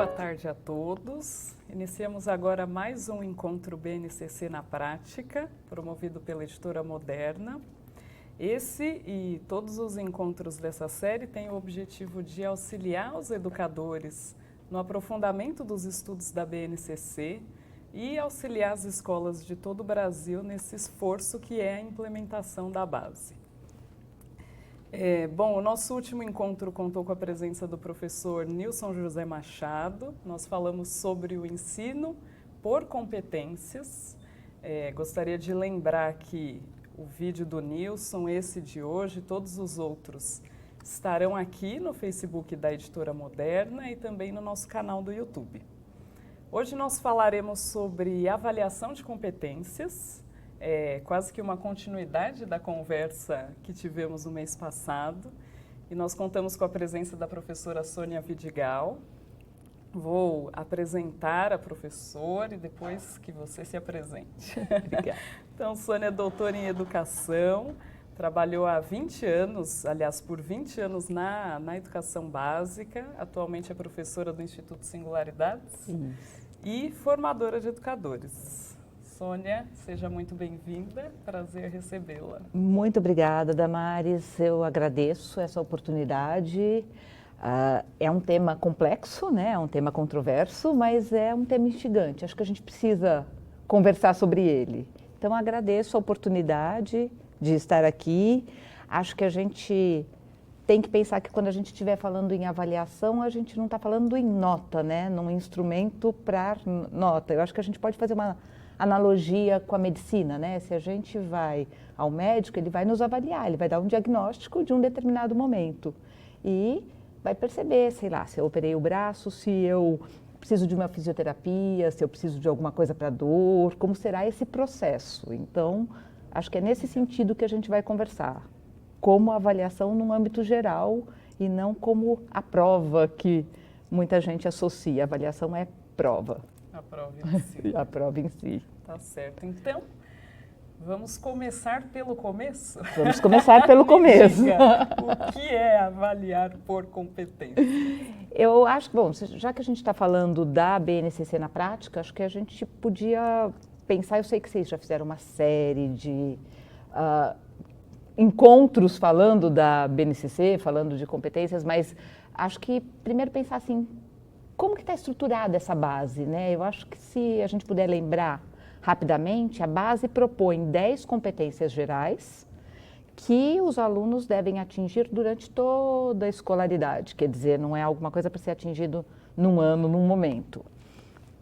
Boa tarde a todos. Iniciamos agora mais um encontro BNCC na prática, promovido pela Editora Moderna. Esse e todos os encontros dessa série têm o objetivo de auxiliar os educadores no aprofundamento dos estudos da BNCC e auxiliar as escolas de todo o Brasil nesse esforço que é a implementação da base. Bom, o nosso último encontro contou com a presença do professor Nilson José Machado. Nós falamos sobre o ensino por competências. Gostaria de lembrar que o vídeo do Nilson, esse de hoje, todos os outros, estarão aqui no Facebook da Editora Moderna e também no nosso canal do YouTube. Hoje nós falaremos sobre avaliação de competências, quase que uma continuidade da conversa que tivemos no mês passado. E nós contamos com a presença da professora Sônia Vidigal. Vou apresentar a professora e depois que você se apresente. Obrigada. Então, Sônia é doutora em educação, trabalhou há 20 anos, aliás, por 20 anos na educação básica, atualmente é professora do Instituto Singularidades e formadora de educadores. Sônia, seja muito bem-vinda, prazer recebê-la. Muito obrigada, Damares, eu agradeço essa oportunidade. É um tema complexo, né? É um tema controverso, mas é um tema instigante, acho que a gente precisa conversar sobre ele. Então, agradeço a oportunidade de estar aqui. Acho que a gente tem que pensar que quando a gente estiver falando em avaliação, a gente não está falando em nota, né? Num instrumento para nota. Eu acho que a gente pode fazer uma analogia com a medicina, né? Se a gente vai ao médico, ele vai nos avaliar, ele vai dar um diagnóstico de um determinado momento e vai perceber, sei lá, se eu operei o braço, se eu preciso de uma fisioterapia, se eu preciso de alguma coisa para dor, como será esse processo. Então, acho que é nesse sentido que a gente vai conversar, como avaliação num âmbito geral e não como a prova que muita gente associa. A avaliação é prova. A prova em si. A prova em si. Tá certo. Então, vamos começar pelo começo? Vamos começar pelo começo. Diga, o que é avaliar por competência? Eu acho que, bom, já que a gente está falando da BNCC na prática, acho que a gente podia pensar, eu sei que vocês já fizeram uma série de encontros falando da BNCC, falando de competências, mas acho que primeiro pensar assim, como que está estruturada essa base, né? Eu acho que se a gente puder lembrar rapidamente, a base propõe 10 competências gerais que os alunos devem atingir durante toda a escolaridade, quer dizer, não é alguma coisa para ser atingido num ano, num momento.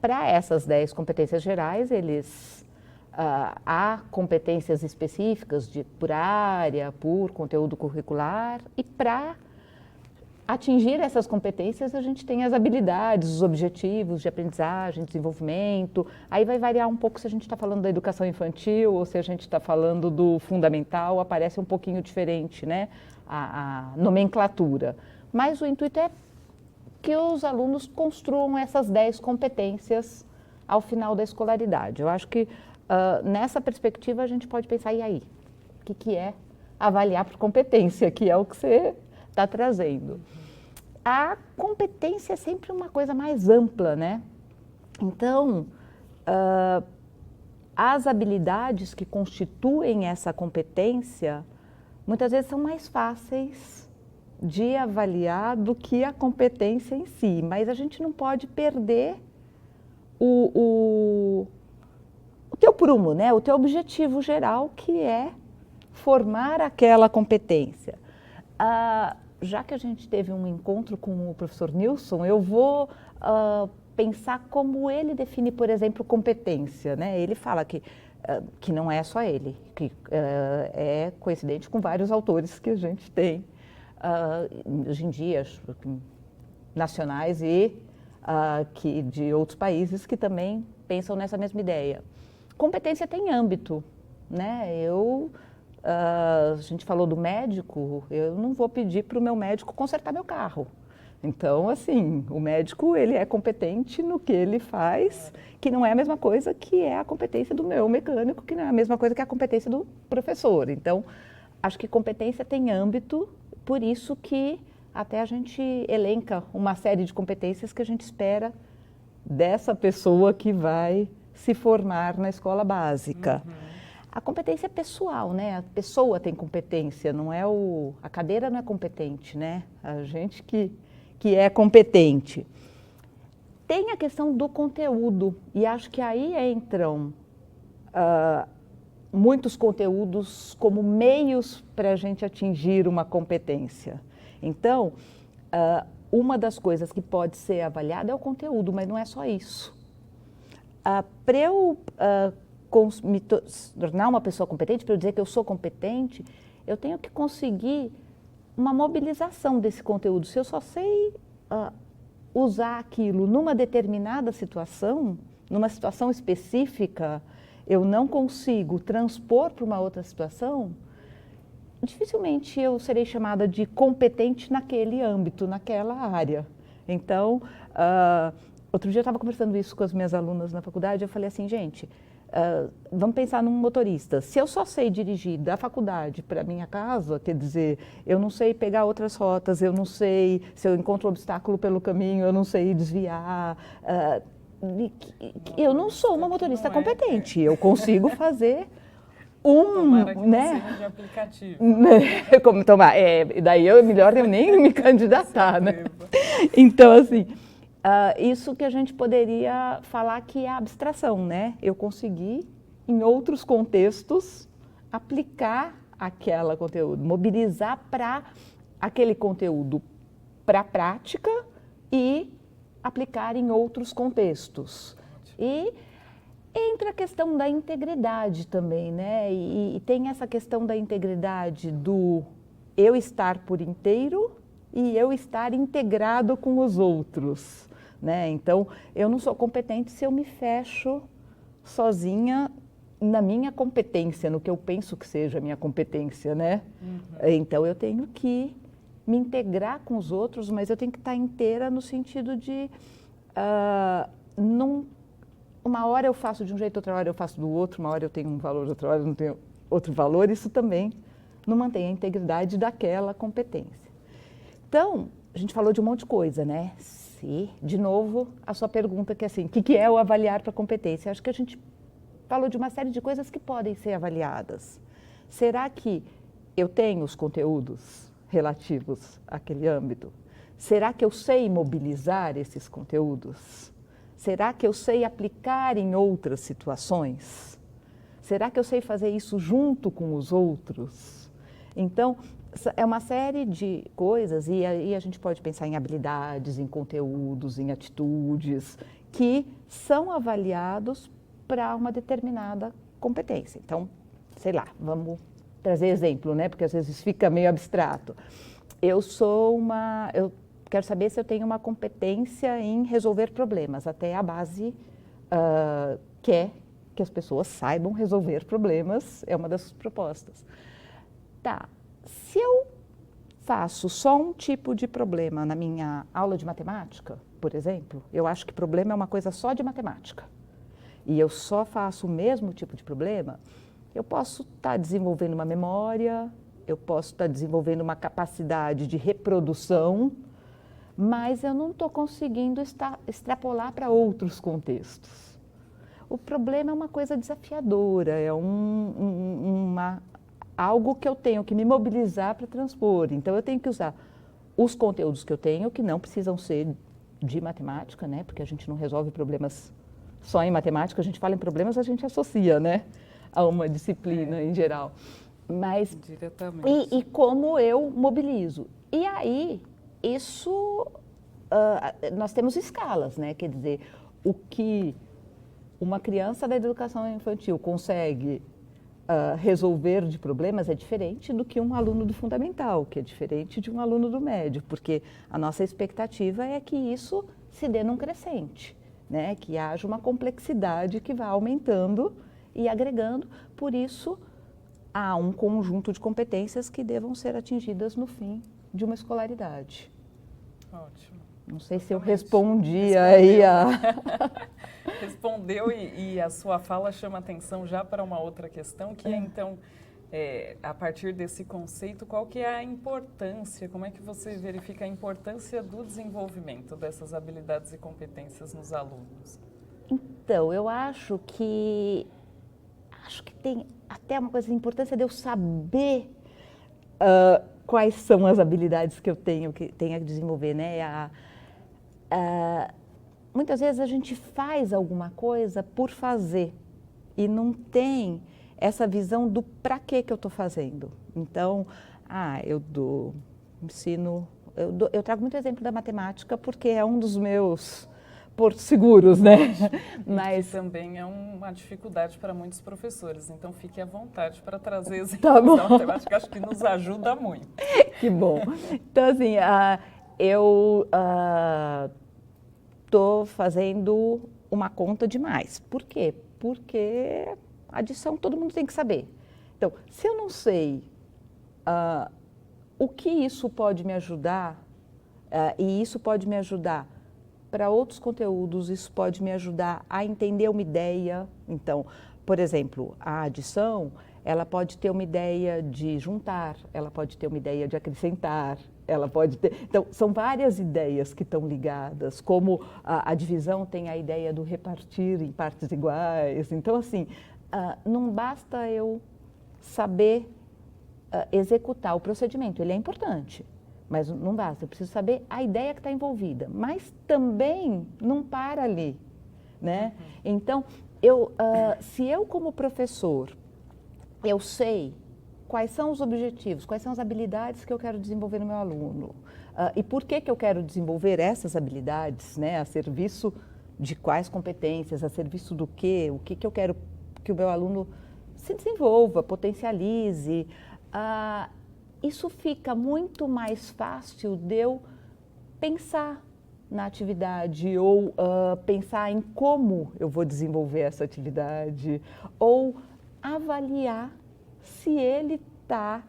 Para essas 10 competências gerais, há competências específicas por área, por conteúdo curricular, e para atingir essas competências, a gente tem as habilidades, os objetivos de aprendizagem, desenvolvimento. Aí vai variar um pouco se a gente está falando da educação infantil ou se a gente está falando do fundamental, aparece um pouquinho diferente, né? A nomenclatura. Mas o intuito é que os alunos construam essas 10 competências ao final da escolaridade. Eu acho que nessa perspectiva a gente pode pensar, e aí? O que é avaliar por competência, que é o que você está trazendo. A competência é sempre uma coisa mais ampla, né? Então, as habilidades que constituem essa competência, muitas vezes são mais fáceis de avaliar do que a competência em si, mas a gente não pode perder o teu prumo, né? O teu objetivo geral, que é formar aquela competência. Já que a gente teve um encontro com o professor Nilson, eu vou pensar como ele define, por exemplo, competência, né? Ele fala que não é só ele, que é coincidente com vários autores que a gente tem hoje em dia, nacionais e de outros países que também pensam nessa mesma ideia. Competência tem âmbito, né? A gente falou do médico, eu não vou pedir para o meu médico consertar meu carro. Então, assim, o médico, ele é competente no que ele faz, que não é a mesma coisa que é a competência do meu mecânico, que não é a mesma coisa que a competência do professor. Então, acho que competência tem âmbito, por isso que até a gente elenca uma série de competências que a gente espera dessa pessoa que vai se formar na escola básica. A competência é pessoal, né? A pessoa tem competência, não é a cadeira não é competente, né? A gente que é competente. Tem a questão do conteúdo, e acho que aí entram muitos conteúdos como meios para a gente atingir uma competência. Então, uma das coisas que pode ser avaliada é o conteúdo, mas não é só isso. Para eu me tornar uma pessoa competente, para eu dizer que eu sou competente, eu tenho que conseguir uma mobilização desse conteúdo. Se eu só sei usar aquilo numa determinada situação, numa situação específica, eu não consigo transpor para uma outra situação, dificilmente eu serei chamada de competente naquele âmbito, naquela área. Então, outro dia eu estava conversando isso com as minhas alunas na faculdade, eu falei assim, gente, vamos pensar num motorista. Se eu só sei dirigir da faculdade para a minha casa, quer dizer, eu não sei pegar outras rotas, eu não sei, se eu encontro um obstáculo pelo caminho, eu não sei desviar. Eu não sou uma motorista competente, eu consigo fazer Tomara que né? não seja de aplicativo. Como tomar? Daí é melhor eu nem me candidatar, né? Então, assim, isso que a gente poderia falar que é abstração, né? Eu consegui, em outros contextos, aplicar aquele conteúdo, mobilizar para aquele conteúdo para a prática e aplicar em outros contextos. E entra a questão da integridade também, né? E tem essa questão da integridade do eu estar por inteiro e eu estar integrado com os outros, né? Então, eu não sou competente se eu me fecho sozinha na minha competência, no que eu penso que seja a minha competência, né? Então, eu tenho que me integrar com os outros, mas eu tenho que estar inteira no sentido de uma hora eu faço de um jeito, outra hora eu faço do outro, uma hora eu tenho um valor, outra hora eu não tenho outro valor, isso também não mantém a integridade daquela competência. Então, a gente falou de um monte de coisa, né? Se, de novo, a sua pergunta que é assim, o que é o avaliar para competência? Acho que a gente falou de uma série de coisas que podem ser avaliadas. Será que eu tenho os conteúdos relativos àquele âmbito? Será que eu sei mobilizar esses conteúdos? Será que eu sei aplicar em outras situações? Será que eu sei fazer isso junto com os outros? Então, é uma série de coisas, e aí a gente pode pensar em habilidades, em conteúdos, em atitudes, que são avaliados para uma determinada competência. Então, sei lá, vamos trazer exemplo, né? Porque às vezes fica meio abstrato. Eu quero saber se eu tenho uma competência em resolver problemas. Até a base quer que as pessoas saibam resolver problemas, é uma das propostas. Tá, se eu faço só um tipo de problema na minha aula de matemática, por exemplo, eu acho que problema é uma coisa só de matemática, e eu só faço o mesmo tipo de problema, eu posso estar desenvolvendo uma memória, eu posso estar desenvolvendo uma capacidade de reprodução, mas eu não estou conseguindo extrapolar para outros contextos. O problema é uma coisa desafiadora, é algo que eu tenho que me mobilizar para transpor. Então, eu tenho que usar os conteúdos que eu tenho, que não precisam ser de matemática, né? Porque a gente não resolve problemas só em matemática, a gente fala em problemas, a gente associa, né? A uma disciplina em geral. Mas, diretamente. E como eu mobilizo. E aí, isso, nós temos escalas, né? Quer dizer, o que uma criança da educação infantil consegue resolver de problemas é diferente do que um aluno do fundamental, que é diferente de um aluno do médio, porque a nossa expectativa é que isso se dê num crescente, né? Que haja uma complexidade que vá aumentando e agregando, por isso há um conjunto de competências que devam ser atingidas no fim de uma escolaridade. Ótimo. Não sei se eu respondi aí a... Respondeu e a sua fala chama atenção já para uma outra questão, que é então, a partir desse conceito, qual que é a importância, como é que você verifica a importância do desenvolvimento dessas habilidades e competências nos alunos? Então, eu acho que tem até uma coisa, a importância de eu saber quais são as habilidades que eu tenho que desenvolver, né? Muitas vezes a gente faz alguma coisa por fazer e não tem essa visão do para que eu estou fazendo. Então, eu trago muito exemplo da matemática porque é um dos meus portos seguros, né? Mas que também é uma dificuldade para muitos professores, então fique à vontade para trazer exemplos da matemática, acho que nos ajuda muito. Que bom. Então, assim, eu estou fazendo uma conta de mais. Por quê? Porque adição todo mundo tem que saber. Então, se eu não sei o que isso pode me ajudar, e isso pode me ajudar para outros conteúdos, isso pode me ajudar a entender uma ideia. Então, por exemplo, a adição, ela pode ter uma ideia de juntar, ela pode ter uma ideia de acrescentar, ela pode ter... Então, são várias ideias que estão ligadas, como a divisão tem a ideia do repartir em partes iguais. Então, assim, não basta eu saber executar o procedimento, ele é importante. Mas não basta, eu preciso saber a ideia que está envolvida. Mas também não para ali, né? Então, se eu como professor, eu sei quais são os objetivos, quais são as habilidades que eu quero desenvolver no meu aluno, e por que eu quero desenvolver essas habilidades, né? A serviço de quais competências, a serviço do quê, o que eu quero que o meu aluno se desenvolva, potencialize, isso fica muito mais fácil de eu pensar na atividade ou pensar em como eu vou desenvolver essa atividade ou avaliar se ele está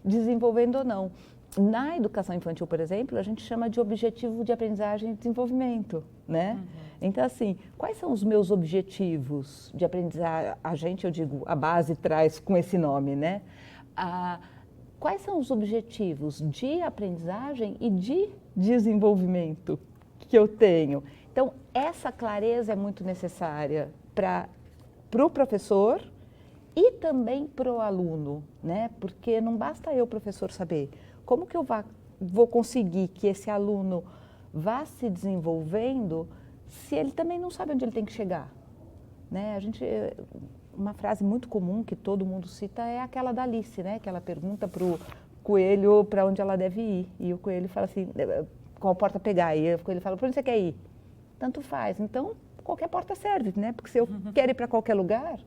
desenvolvendo ou não. Na educação infantil, por exemplo, a gente chama de objetivo de aprendizagem e desenvolvimento, né? Então, assim, quais são os meus objetivos de aprendizagem? Eu digo, a base traz com esse nome, né? Quais são os objetivos de aprendizagem e de desenvolvimento que eu tenho? Então, essa clareza é muito necessária para o professor e também para o aluno, né? Porque não basta eu, professor, saber como que eu vou conseguir que esse aluno vá se desenvolvendo se ele também não sabe onde ele tem que chegar, né? Uma frase muito comum que todo mundo cita é aquela da Alice, né? Que ela pergunta para o coelho para onde ela deve ir. E o coelho fala assim, qual porta pegar? E o coelho fala, para onde você quer ir? Tanto faz. Então, qualquer porta serve, né? Porque se eu quero ir para qualquer lugar,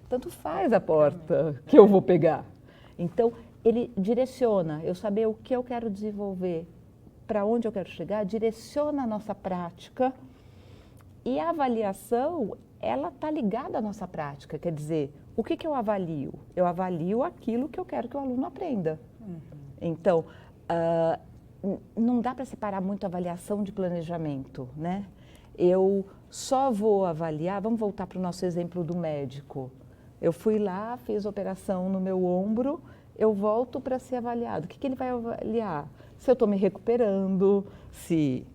tanto faz a porta que eu vou pegar. Então, ele direciona, eu saber o que eu quero desenvolver, para onde eu quero chegar, direciona a nossa prática. E a avaliação, ela está ligada à nossa prática, quer dizer, o que eu avalio? Eu avalio aquilo que eu quero que o aluno aprenda. Então, não dá para separar muito a avaliação de planejamento, né? Eu só vou avaliar, vamos voltar para o nosso exemplo do médico. Eu fui lá, fiz operação no meu ombro, eu volto para ser avaliado. O que ele vai avaliar? Se eu estou me recuperando, se...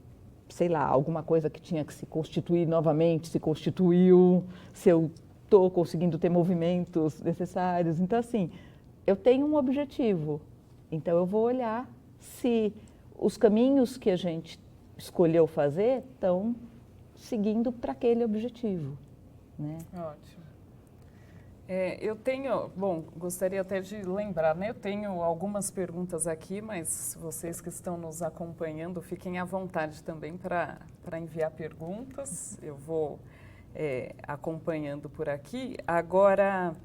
sei lá, alguma coisa que tinha que se constituir novamente, se constituiu, se eu estou conseguindo ter movimentos necessários. Então, assim, eu tenho um objetivo. Então, eu vou olhar se os caminhos que a gente escolheu fazer estão seguindo para aquele objetivo, né? Ótimo. Eu tenho, gostaria até de lembrar, né? Eu tenho algumas perguntas aqui, mas vocês que estão nos acompanhando, fiquem à vontade também para enviar perguntas. Eu vou acompanhando por aqui. Agora,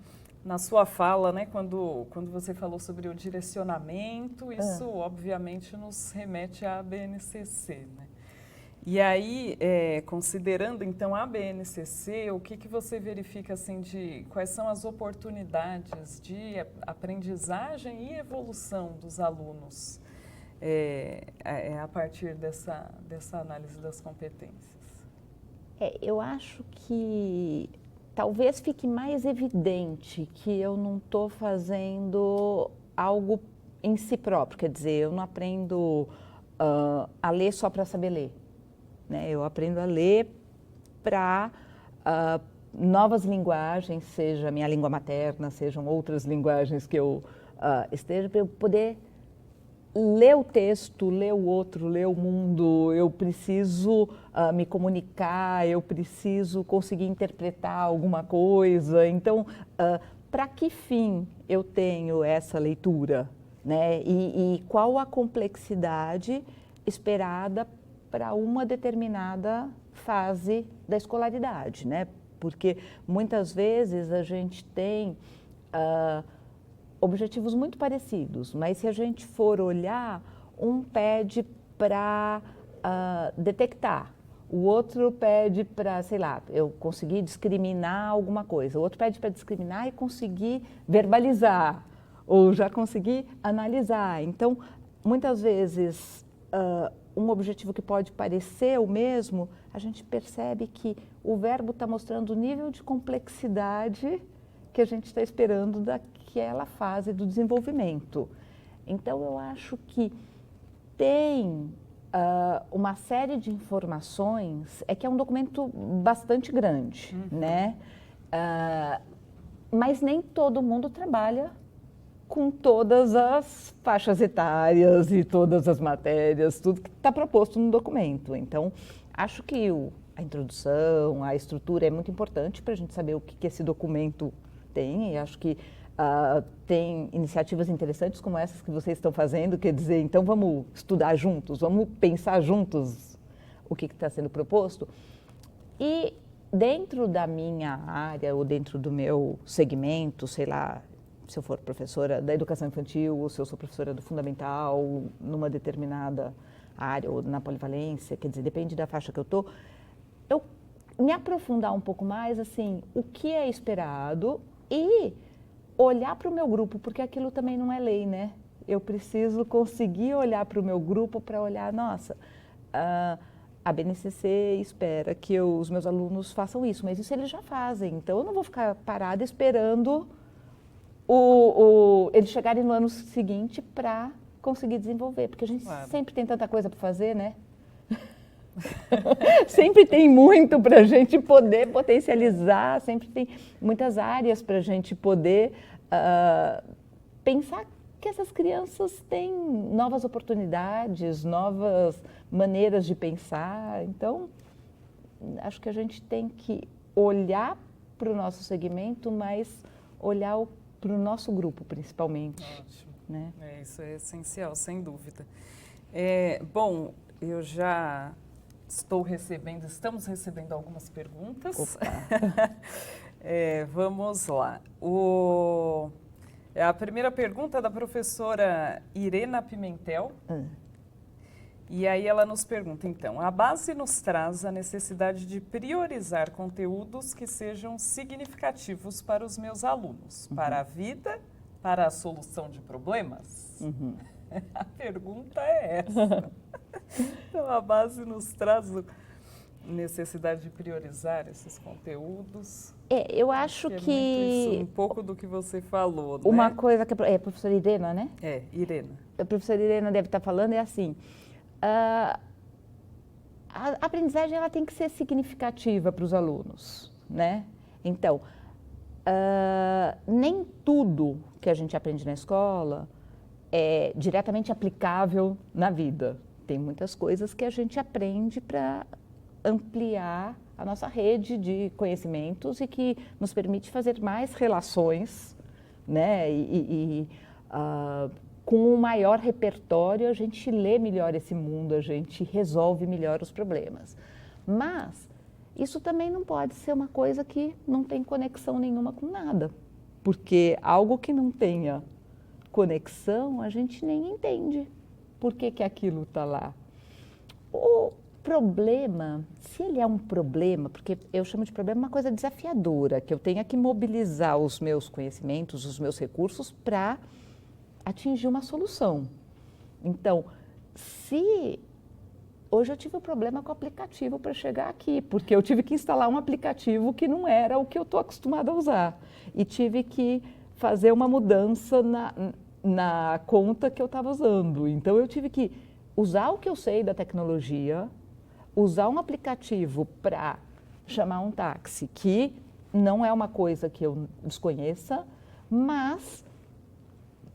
na sua fala, né, quando você falou sobre o direcionamento, isso obviamente nos remete à BNCC, né? E aí, considerando então a BNCC, o que você verifica assim de quais são as oportunidades de aprendizagem e evolução dos alunos a partir dessa análise das competências? Eu acho que talvez fique mais evidente que eu não estou fazendo algo em si próprio, quer dizer, eu não aprendo a ler só para saber ler, né? Eu aprendo a ler para novas linguagens, seja a minha língua materna, sejam outras linguagens que eu esteja, para eu poder ler o texto, ler o outro, ler o mundo. Eu preciso me comunicar, eu preciso conseguir interpretar alguma coisa. Então, para que fim eu tenho essa leitura, né? E qual a complexidade esperada para uma determinada fase da escolaridade, né? Porque muitas vezes a gente tem objetivos muito parecidos, mas se a gente for olhar, um pede para detectar, o outro pede para, sei lá, eu conseguir discriminar alguma coisa, o outro pede para discriminar e conseguir verbalizar, ou já conseguir analisar. Então, muitas vezes, um objetivo que pode parecer o mesmo, a gente percebe que o verbo está mostrando o nível de complexidade que a gente está esperando daquela fase do desenvolvimento. Então, eu acho que tem uma série de informações, é que é um documento bastante grande, né? Mas nem todo mundo trabalha com todas as faixas etárias e todas as matérias, tudo que está proposto no documento. Então, acho que a introdução, a estrutura é muito importante para a gente saber o que esse documento tem, e acho que tem iniciativas interessantes como essas que vocês estão fazendo, quer dizer, então vamos estudar juntos, vamos pensar juntos o que está sendo proposto. E dentro da minha área ou dentro do meu segmento, sei lá, se eu for professora da educação infantil ou se eu sou professora do fundamental numa determinada área ou na polivalência, quer dizer, depende da faixa que eu estou, eu me aprofundar um pouco mais, assim, o que é esperado e olhar para o meu grupo, porque aquilo também não é lei, né? Eu preciso conseguir olhar para o meu grupo para olhar, nossa, a BNCC espera que os meus alunos façam isso, mas isso eles já fazem, então eu não vou ficar parada esperando eles chegarem no ano seguinte para conseguir desenvolver, porque a gente sempre tem tanta coisa para fazer, né? Sempre tem muito para a gente poder potencializar, sempre tem muitas áreas para a gente poder pensar que essas crianças têm novas oportunidades, novas maneiras de pensar. Então, acho que a gente tem que olhar para o nosso segmento, mas olhar para o nosso grupo, principalmente. Ótimo. Né? Isso é essencial, sem dúvida. Bom, eu já estamos recebendo algumas perguntas. Vamos lá. A primeira pergunta é da professora Irena Pimentel. E aí ela nos pergunta, então, a base nos traz a necessidade de priorizar conteúdos que sejam significativos para os meus alunos, para a vida, para a solução de problemas? A pergunta é essa. Então, a base nos traz necessidade de priorizar esses conteúdos. Eu acho que... muito isso, um pouco do que você falou, né? Uma coisa que a professora Irena, né? Irena. A professora Irena deve estar falando, é assim, a aprendizagem ela tem que ser significativa para os alunos, né? Então, nem tudo que a gente aprende na escola é diretamente aplicável na vida. Tem muitas coisas que a gente aprende para ampliar a nossa rede de conhecimentos e que nos permite fazer mais relações, né? Com um maior repertório, a gente lê melhor esse mundo, a gente resolve melhor os problemas. Mas isso também não pode ser uma coisa que não tem conexão nenhuma com nada, porque algo que não tenha conexão, a gente nem entende por que aquilo está lá. O problema, se ele é um problema, porque eu chamo de problema uma coisa desafiadora, que eu tenha que mobilizar os meus conhecimentos, os meus recursos para atingir uma solução. Então, se Hoje eu tive um problema com o aplicativo para chegar aqui, porque eu tive que instalar um aplicativo que não era o que eu estou acostumada a usar. E tive que fazer uma mudança na conta que eu estava usando. Então eu tive que usar o que eu sei da tecnologia, usar um aplicativo para chamar um táxi, que não é uma coisa que eu desconheça, mas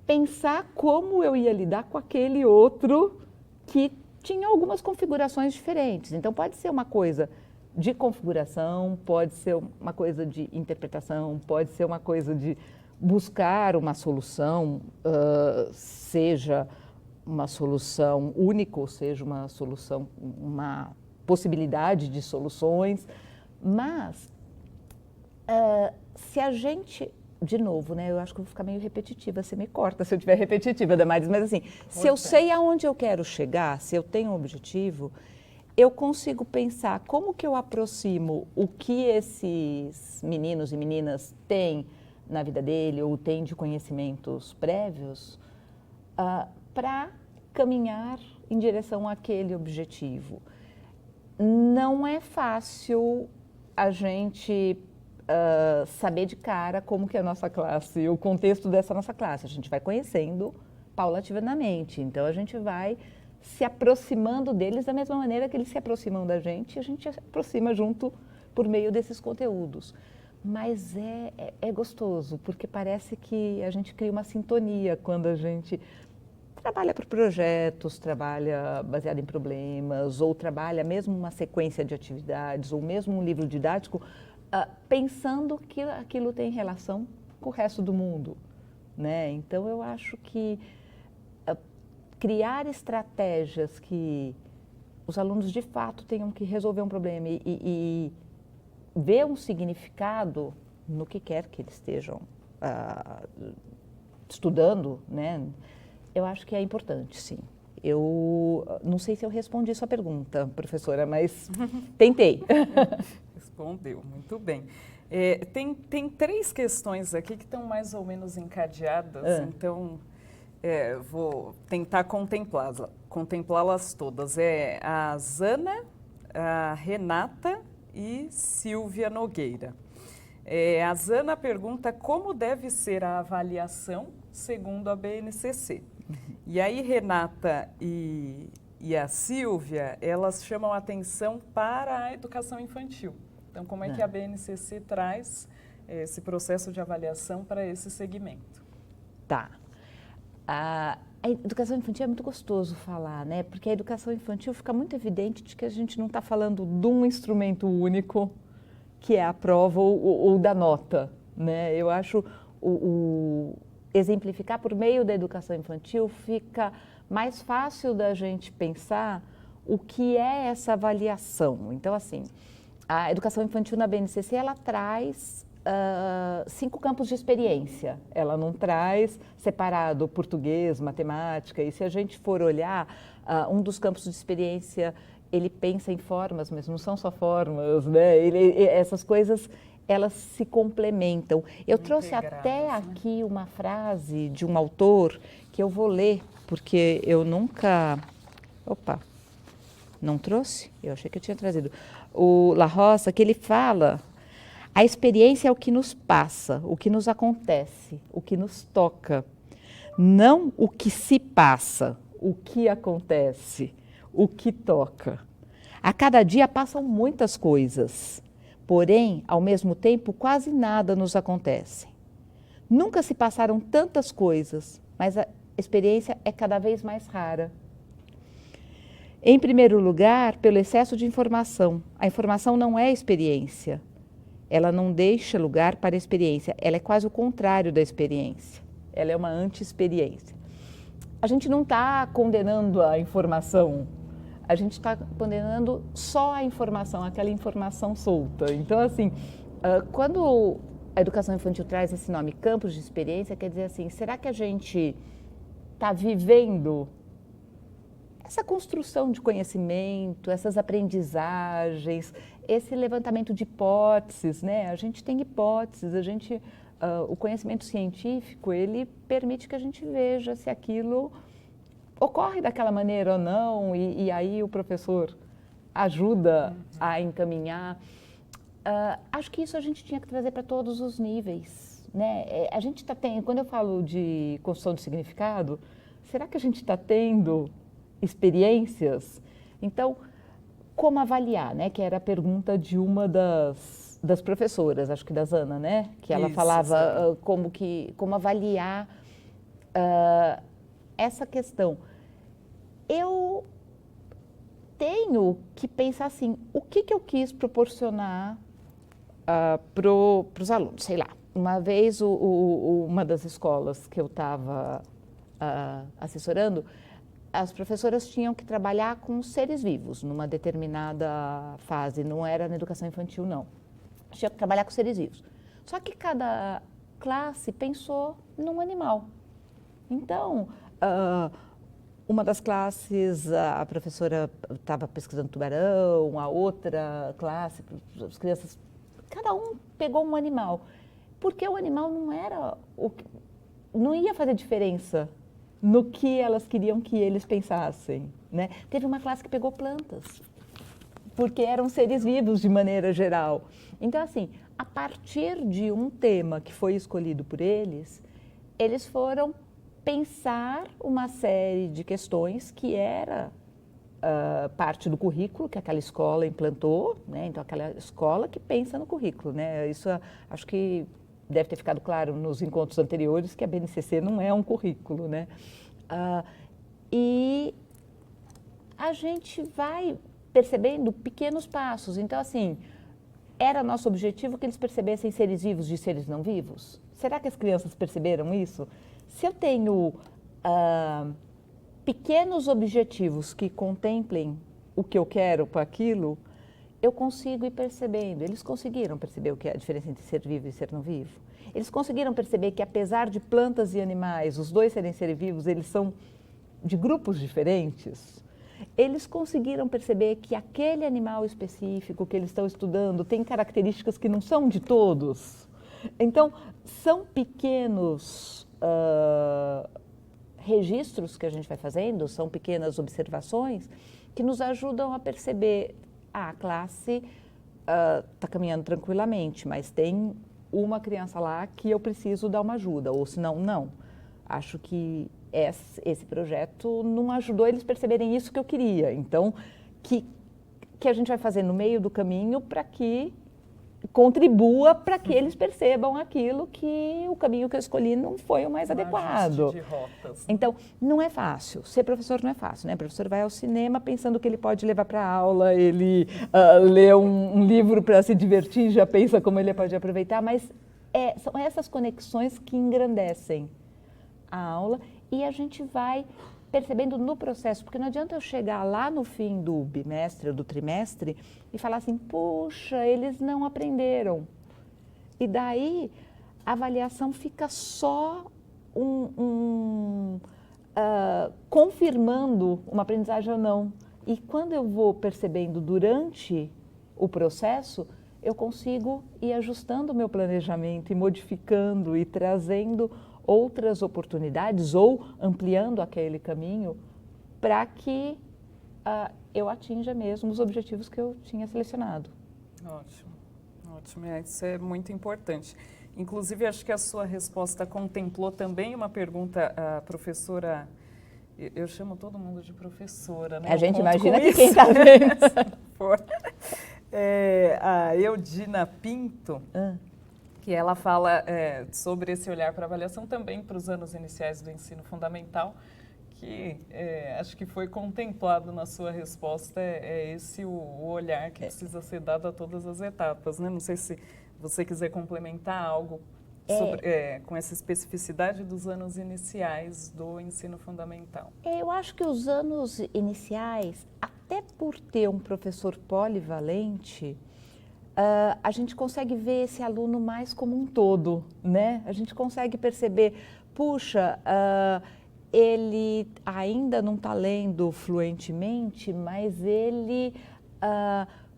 pensar como eu ia lidar com aquele outro que tinha algumas configurações diferentes. Então, pode ser uma coisa de configuração, pode ser uma coisa de interpretação, pode ser uma coisa de buscar uma solução, seja uma solução única, ou seja uma solução, uma possibilidade de soluções. Mas, se a gente... De novo, né? Eu acho que eu vou ficar meio repetitiva, você me corta se eu estiver repetitiva, Damares, mas assim, se eu sei aonde eu quero chegar, se eu tenho um objetivo, eu consigo pensar como que eu aproximo o que esses meninos e meninas têm na vida dele ou têm de conhecimentos prévios para caminhar em direção àquele objetivo. Não é fácil a gente saber de cara como que é a nossa classe, o contexto dessa nossa classe. A gente vai conhecendo paulatinamente, então a gente vai se aproximando deles da mesma maneira que eles se aproximam da gente, e a gente se aproxima junto por meio desses conteúdos. Mas é gostoso, porque parece que a gente cria uma sintonia quando a gente trabalha por projetos, trabalha baseado em problemas, ou trabalha mesmo uma sequência de atividades, ou mesmo um livro didático, pensando que aquilo tem relação com o resto do mundo, né? Então, eu acho que criar estratégias que os alunos, de fato, tenham que resolver um problema e ver um significado no que quer que eles estejam estudando, né? Eu acho que é importante, sim. Eu não sei se eu respondi sua pergunta, professora, mas tentei. Respondeu, muito bem. Tem 3 questões aqui que estão mais ou menos encadeadas, então vou tentar contemplá-las todas. A Zana, a Renata e Silvia Nogueira. A Zana pergunta como deve ser a avaliação segundo a BNCC. E aí, Renata e a Silvia, elas chamam a atenção para a educação infantil. Então, como é que a BNCC traz esse processo de avaliação para esse segmento? Tá. A educação infantil é muito gostoso falar, né? Porque a educação infantil fica muito evidente de que a gente não está falando de um instrumento único, que é a prova ou da nota, né? Eu acho exemplificar por meio da educação infantil fica mais fácil da gente pensar o que é essa avaliação. Então, assim, a educação infantil na BNCC, ela traz 5 campos de experiência. Ela não traz separado português, matemática. E se a gente for olhar, um dos campos de experiência, ele pensa em formas, mas não são só formas, né? Essas coisas, elas se complementam. Eu trouxe até aqui uma frase de um autor que eu vou ler, porque eu nunca... Opa, não trouxe? Eu achei que eu tinha trazido. O La Roça, que ele fala... A experiência é o que nos passa, o que nos acontece, o que nos toca. Não o que se passa, o que acontece, o que toca. A cada dia passam muitas coisas, porém, ao mesmo tempo, quase nada nos acontece. Nunca se passaram tantas coisas, mas a experiência é cada vez mais rara. Em primeiro lugar, pelo excesso de informação. A informação não é experiência. Ela não deixa lugar para a experiência, ela é quase o contrário da experiência. Ela é uma anti-experiência. A gente não está condenando a informação, a gente está condenando só a informação, aquela informação solta. Então, assim, quando a educação infantil traz esse nome, campos de experiência, quer dizer assim, será que a gente está vivendo essa construção de conhecimento, essas aprendizagens, esse levantamento de hipóteses, né? A gente tem hipóteses, o conhecimento científico, ele permite que a gente veja se aquilo ocorre daquela maneira ou não, e aí o professor ajuda a encaminhar. Acho que isso a gente tinha que trazer para todos os níveis, né? A gente está tendo, quando eu falo de construção de significado, será que a gente está tendo experiências? Então, como avaliar, né? Que era a pergunta de uma das professoras, acho que da Zana, né? Que ela falava como avaliar essa questão. Eu tenho que pensar assim, o que eu quis proporcionar para os alunos? Sei lá, uma vez uma das escolas que eu estava assessorando, as professoras tinham que trabalhar com seres vivos numa determinada fase, não era na educação infantil, não. Tinha que trabalhar com seres vivos. Só que cada classe pensou num animal. Então, uma das classes, a professora estava pesquisando tubarão, a outra classe, as crianças, cada um pegou um animal. Porque o animal não era não ia fazer diferença no que elas queriam que eles pensassem, né? Teve uma classe que pegou plantas, porque eram seres vivos de maneira geral. Então, assim, a partir de um tema que foi escolhido por eles, eles foram pensar uma série de questões que era parte do currículo que aquela escola implantou, né? Então, aquela escola que pensa no currículo, né? Isso acho que deve ter ficado claro nos encontros anteriores que a BNCC não é um currículo, né? E a gente vai percebendo pequenos passos. Então, assim, era nosso objetivo que eles percebessem seres vivos de seres não vivos? Será que as crianças perceberam isso? Se eu tenho pequenos objetivos que contemplem o que eu quero para aquilo, eu consigo ir percebendo. Eles conseguiram perceber o que é a diferença entre ser vivo e ser não vivo. Eles conseguiram perceber que, apesar de plantas e animais, os dois serem seres vivos, eles são de grupos diferentes. Eles conseguiram perceber que aquele animal específico que eles estão estudando tem características que não são de todos. Então, são pequenos registros que a gente vai fazendo, são pequenas observações que nos ajudam a perceber a classe está caminhando tranquilamente, mas tem uma criança lá que eu preciso dar uma ajuda, ou senão, não. Acho que esse projeto não ajudou eles a perceberem isso que eu queria. Então, que a gente vai fazer no meio do caminho para que contribua para que eles percebam aquilo que o caminho que eu escolhi não foi o mais adequado. De rotas, né? Então, não é fácil. Ser professor não é fácil, né? O professor vai ao cinema pensando que ele pode levar para a aula, ele lê um livro para se divertir, já pensa como ele pode aproveitar, mas são essas conexões que engrandecem a aula e a gente vai percebendo no processo, porque não adianta eu chegar lá no fim do bimestre ou do trimestre e falar assim, puxa, eles não aprenderam. E daí a avaliação fica só confirmando uma aprendizagem ou não. E quando eu vou percebendo durante o processo, eu consigo ir ajustando o meu planejamento e modificando e trazendo outras oportunidades ou ampliando aquele caminho para que eu atinja mesmo os objetivos que eu tinha selecionado. Ótimo, ótimo. Isso é muito importante. Inclusive, acho que a sua resposta contemplou também uma pergunta, a professora, eu chamo todo mundo de professora, né? A gente imagina que quem está vendo. A Eudina Pinto, que ela fala sobre esse olhar para avaliação também para os anos iniciais do ensino fundamental, que acho que foi contemplado na sua resposta, esse o olhar que precisa ser dado a todas as etapas, né? Não sei se você quiser complementar algo sobre, com essa especificidade dos anos iniciais do ensino fundamental. Eu acho que os anos iniciais, até por ter um professor polivalente, a gente consegue ver esse aluno mais como um todo, né? A gente consegue perceber, puxa, ele ainda não está lendo fluentemente, mas ele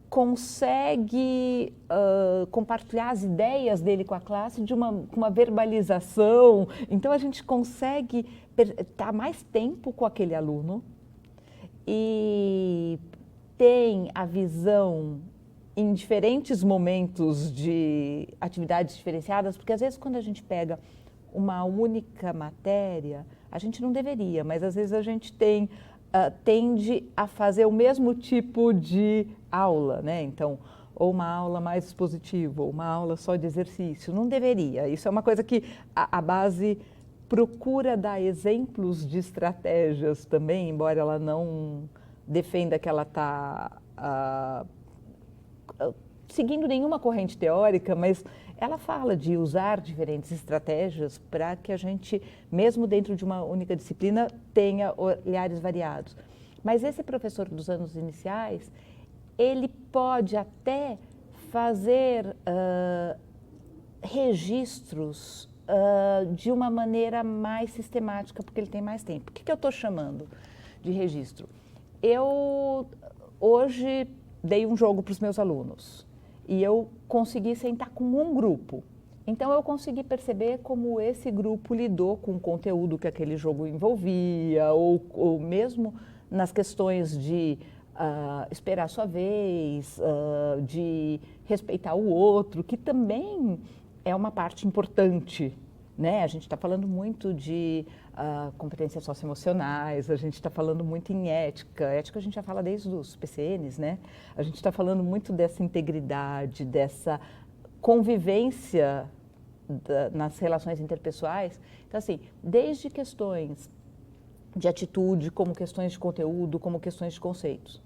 consegue compartilhar as ideias dele com a classe com uma verbalização. Então, a gente consegue estar mais tempo com aquele aluno e tem a visão em diferentes momentos de atividades diferenciadas, porque às vezes quando a gente pega uma única matéria, a gente não deveria, mas às vezes a gente tende a fazer o mesmo tipo de aula, né? Então, ou uma aula mais expositiva, ou uma aula só de exercício. Não deveria. Isso é uma coisa que a base procura dar exemplos de estratégias também, embora ela não defenda que ela está seguindo nenhuma corrente teórica, mas ela fala de usar diferentes estratégias para que a gente, mesmo dentro de uma única disciplina, tenha olhares variados. Mas esse professor dos anos iniciais, ele pode até fazer registros de uma maneira mais sistemática, porque ele tem mais tempo. O que eu estou chamando de registro? Eu hoje dei um jogo para os meus alunos e eu consegui sentar com um grupo. Então, eu consegui perceber como esse grupo lidou com o conteúdo que aquele jogo envolvia, ou mesmo nas questões de esperar a sua vez, de respeitar o outro, que também é uma parte importante, né? A gente está falando muito de competências socioemocionais, a gente está falando muito em ética. Ética a gente já fala desde os PCNs, né? A gente está falando muito dessa integridade, dessa convivência nas relações interpessoais. Então, assim, desde questões de atitude, como questões de conteúdo, como questões de conceitos.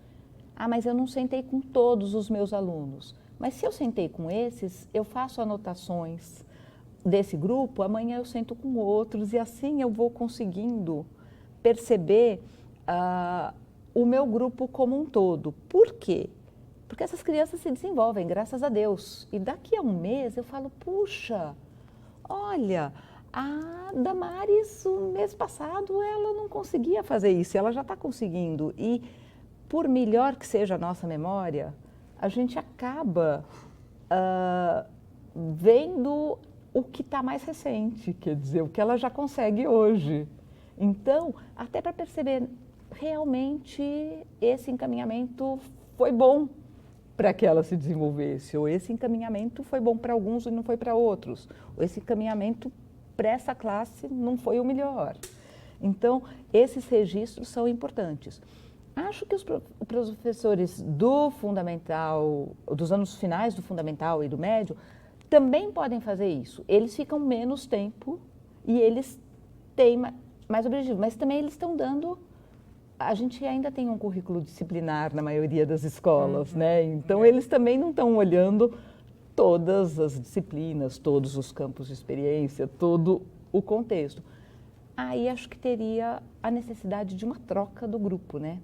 Ah, mas eu não sentei com todos os meus alunos. Mas se eu sentei com esses, eu faço anotações desse grupo, amanhã eu sento com outros e assim eu vou conseguindo perceber o meu grupo como um todo. Por quê? Porque essas crianças se desenvolvem, graças a Deus. E daqui a um mês eu falo, puxa, olha, a Damares, o mês passado, ela não conseguia fazer isso, ela já está conseguindo. E por melhor que seja a nossa memória, a gente acaba vendo o que está mais recente, quer dizer, o que ela já consegue hoje. Então, até para perceber, realmente esse encaminhamento foi bom para que ela se desenvolvesse, ou esse encaminhamento foi bom para alguns e não foi para outros, ou esse encaminhamento para essa classe não foi o melhor. Então, esses registros são importantes. Acho que os professores do fundamental, dos anos finais do fundamental e do médio, também podem fazer isso. Eles ficam menos tempo e eles têm mais objetivo, mas também eles estão dando... A gente ainda tem um currículo disciplinar na maioria das escolas, né? Então, eles também não estão olhando todas as disciplinas, todos os campos de experiência, todo o contexto. Aí acho que teria a necessidade de uma troca do grupo, né?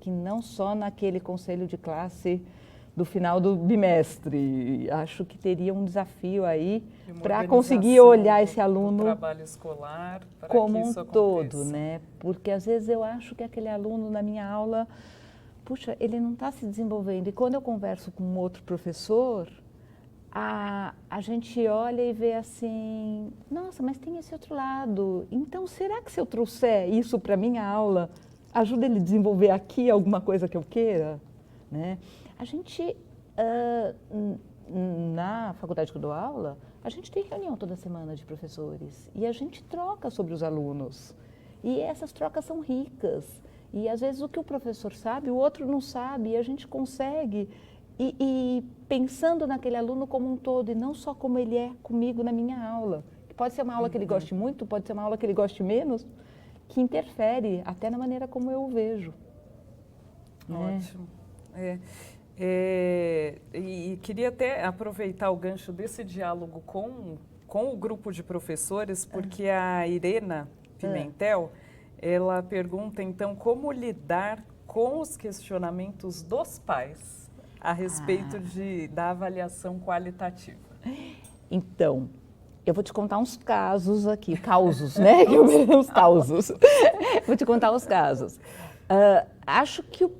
Que não só naquele conselho de classe do final do bimestre. Acho que teria um desafio aí para conseguir olhar esse aluno do trabalho escolar para como que isso um aconteça. todo, né? Porque às vezes eu acho que aquele aluno na minha aula, puxa, ele não está se desenvolvendo. E quando eu converso com um outro professor, a gente olha e vê assim, nossa, mas tem esse outro lado. Então, será que se eu trouxer isso para a minha aula, ajuda ele a desenvolver aqui alguma coisa que eu queira? Né? A gente, na faculdade que eu dou aula, a gente tem reunião toda semana de professores e a gente troca sobre os alunos. E essas trocas são ricas. E às vezes o que o professor sabe, o outro não sabe, e a gente consegue e pensando naquele aluno como um todo e não só como ele é comigo na minha aula. Pode ser uma aula que ele goste muito, pode ser uma aula que ele goste menos, que interfere até na maneira como eu o vejo. Ótimo. E queria até aproveitar o gancho desse diálogo com o grupo de professores, porque a Irena Pimentel, ela pergunta, então, como lidar com os questionamentos dos pais a respeito da avaliação qualitativa. Então, eu vou te contar uns casos aqui, causos, né? Os causos. Vou te contar os casos. Acho que a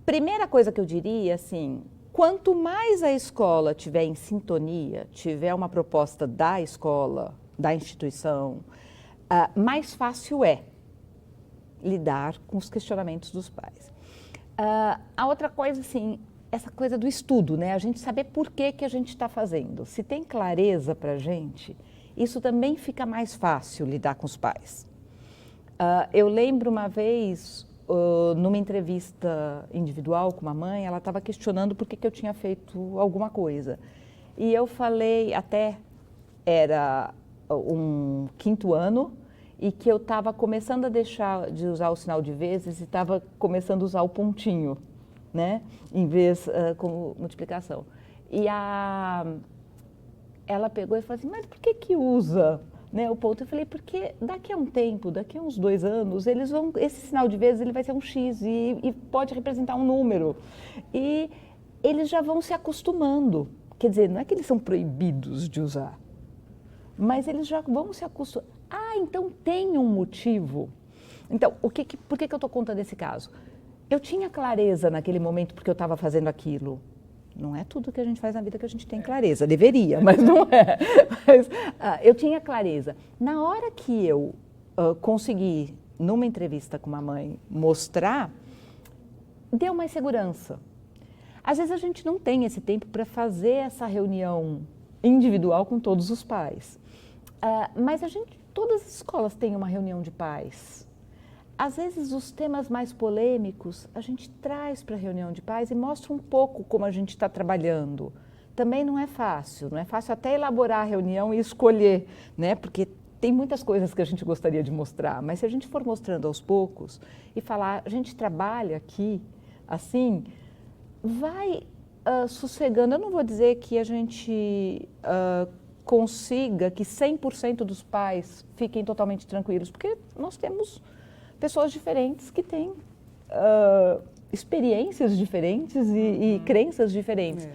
primeira coisa que eu diria, assim, quanto mais a escola tiver em sintonia, tiver uma proposta da escola, da instituição, mais fácil é lidar com os questionamentos dos pais. A outra coisa, assim, essa coisa do estudo, né? A gente saber por que a gente está fazendo. Se tem clareza para a gente, isso também fica mais fácil lidar com os pais. Eu lembro uma vez, numa entrevista individual com uma mãe, ela estava questionando por que eu tinha feito alguma coisa. E eu falei, até era um 5º ano, e que eu estava começando a deixar de usar o sinal de vezes e estava começando a usar o pontinho, né? Em vez como multiplicação. E ela pegou e falou assim, mas por que usa, né, o ponto? Eu falei, porque daqui a um tempo, daqui a uns 2 anos, esse sinal de vezes ele vai ser um X e pode representar um número. E eles já vão se acostumando. Quer dizer, não é que eles são proibidos de usar, mas eles já vão se acostumando. Então tem um motivo. Então, por que eu estou contando esse caso? Eu tinha clareza naquele momento porque eu estava fazendo aquilo. Não é tudo que a gente faz na vida que a gente tem clareza. Deveria, mas não é. Mas, eu tinha clareza. Na hora que eu consegui, numa entrevista com uma mãe, mostrar, deu mais segurança. Às vezes a gente não tem esse tempo para fazer essa reunião individual com todos os pais. Mas todas as escolas têm uma reunião de pais. Às vezes os temas mais polêmicos a gente traz para a reunião de pais e mostra um pouco como a gente está trabalhando. Também não é fácil até elaborar a reunião e escolher, né? Porque tem muitas coisas que a gente gostaria de mostrar, mas se a gente for mostrando aos poucos e falar, a gente trabalha aqui, assim, vai sossegando. Eu não vou dizer que a gente consiga que 100% dos pais fiquem totalmente tranquilos, porque nós temos pessoas diferentes que têm experiências diferentes e crenças diferentes.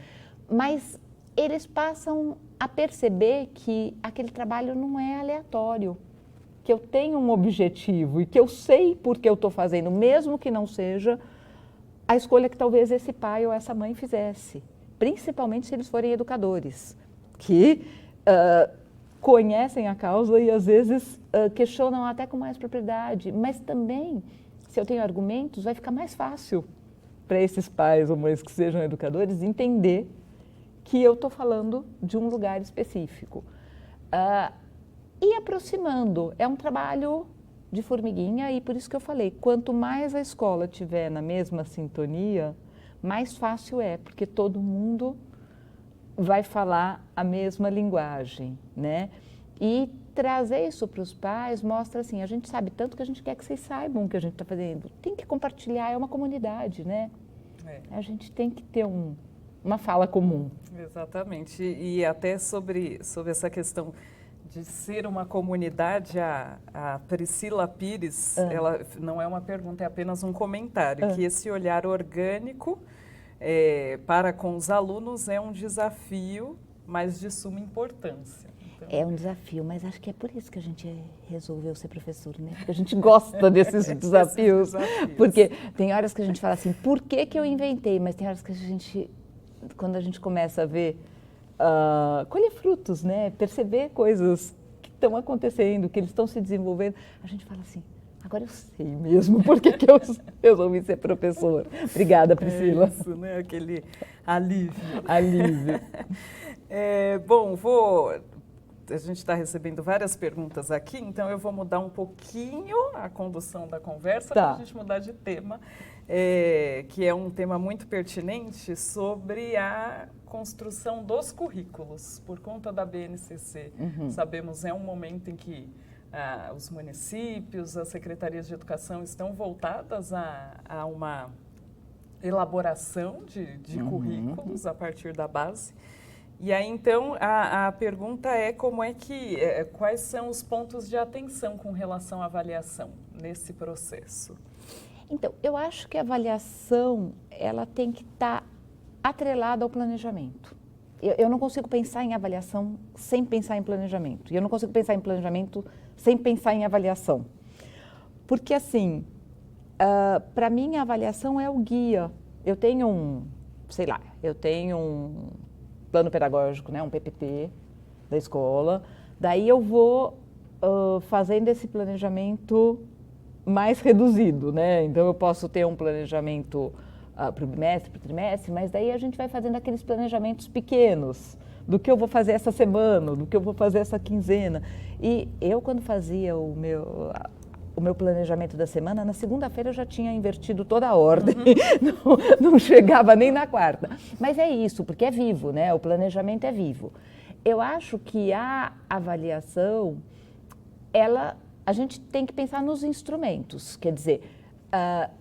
Mas eles passam a perceber que aquele trabalho não é aleatório, que eu tenho um objetivo e que eu sei por que eu estou fazendo, mesmo que não seja a escolha que talvez esse pai ou essa mãe fizesse. Principalmente se eles forem educadores, que conhecem a causa e às vezes questionam até com mais propriedade, mas também, se eu tenho argumentos, vai ficar mais fácil para esses pais ou mães que sejam educadores entender que eu estou falando de um lugar específico. E aproximando, é um trabalho de formiguinha e por isso que eu falei, quanto mais a escola tiver na mesma sintonia, mais fácil é, porque todo mundo vai falar a mesma linguagem, né? E trazer isso para os pais mostra assim, a gente sabe tanto que a gente quer que vocês saibam o que a gente está fazendo. Tem que compartilhar, é uma comunidade, né? A gente tem que ter uma fala comum. Exatamente. E até sobre essa questão de ser uma comunidade, a Priscila Pires, ela não é uma pergunta, é apenas um comentário, que esse olhar orgânico para com os alunos é um desafio, mas de suma importância. Então, é um desafio, mas acho que é por isso que a gente resolveu ser professor, né? Porque a gente gosta desses desafios. Porque tem horas que a gente fala assim, por que eu inventei? Mas tem horas que quando a gente começa a ver, colher frutos, né? Perceber coisas que estão acontecendo, que eles estão se desenvolvendo, a gente fala assim, agora eu sei mesmo por que eu resolvi ser professor. Obrigada, Priscila. É isso, né? Aquele alívio. Alívio. Bom, a gente está recebendo várias perguntas aqui, então eu vou mudar um pouquinho a condução da conversa para a gente mudar de tema, que é um tema muito pertinente sobre a construção dos currículos. Por conta da BNCC, sabemos é um momento em que os municípios, as secretarias de educação estão voltadas a uma elaboração de currículos a partir da base. E aí, então, a pergunta é quais são os pontos de atenção com relação à avaliação nesse processo? Então, eu acho que a avaliação, ela tem que estar atrelada ao planejamento. Eu não consigo pensar em avaliação sem pensar em planejamento. E eu não consigo pensar em planejamento sem pensar em avaliação. Porque, assim, para mim, a avaliação é o guia. Eu tenho sei lá, eu tenho um plano pedagógico, né, um PPT da escola, daí eu vou fazendo esse planejamento mais reduzido, né? Então eu posso ter um planejamento para o bimestre, para o trimestre, mas daí a gente vai fazendo aqueles planejamentos pequenos, do que eu vou fazer essa semana, do que eu vou fazer essa quinzena. E eu, quando fazia o meu planejamento da semana, na segunda-feira eu já tinha invertido toda a ordem, não chegava nem na quarta. Mas é isso, porque é vivo, né? O planejamento é vivo. Eu acho que a avaliação, a gente tem que pensar nos instrumentos. Quer dizer,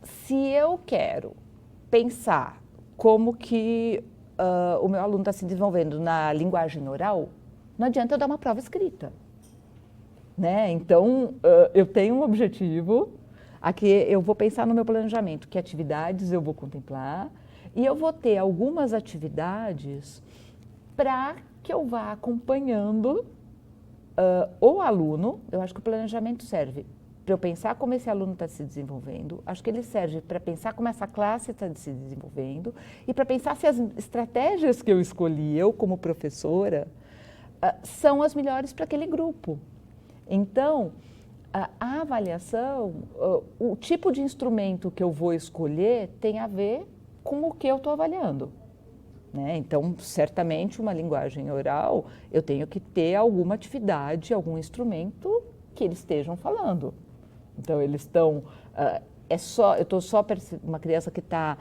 se eu quero pensar como que o meu aluno está se desenvolvendo na linguagem oral, não adianta eu dar uma prova escrita. Né? Então, eu tenho um objetivo, aqui eu vou pensar no meu planejamento, que atividades eu vou contemplar, e eu vou ter algumas atividades para que eu vá acompanhando o aluno. Eu acho que o planejamento serve para eu pensar como esse aluno está se desenvolvendo, acho que ele serve para pensar como essa classe está se desenvolvendo e para pensar se as estratégias que eu escolhi, eu como professora, são as melhores para aquele grupo. Então, a avaliação, o tipo de instrumento que eu vou escolher tem a ver com o que eu estou avaliando. Né? Então, certamente, uma linguagem oral, eu tenho que ter alguma atividade, algum instrumento que eles estejam falando. Então, eles estão... eu estou só uma criança que está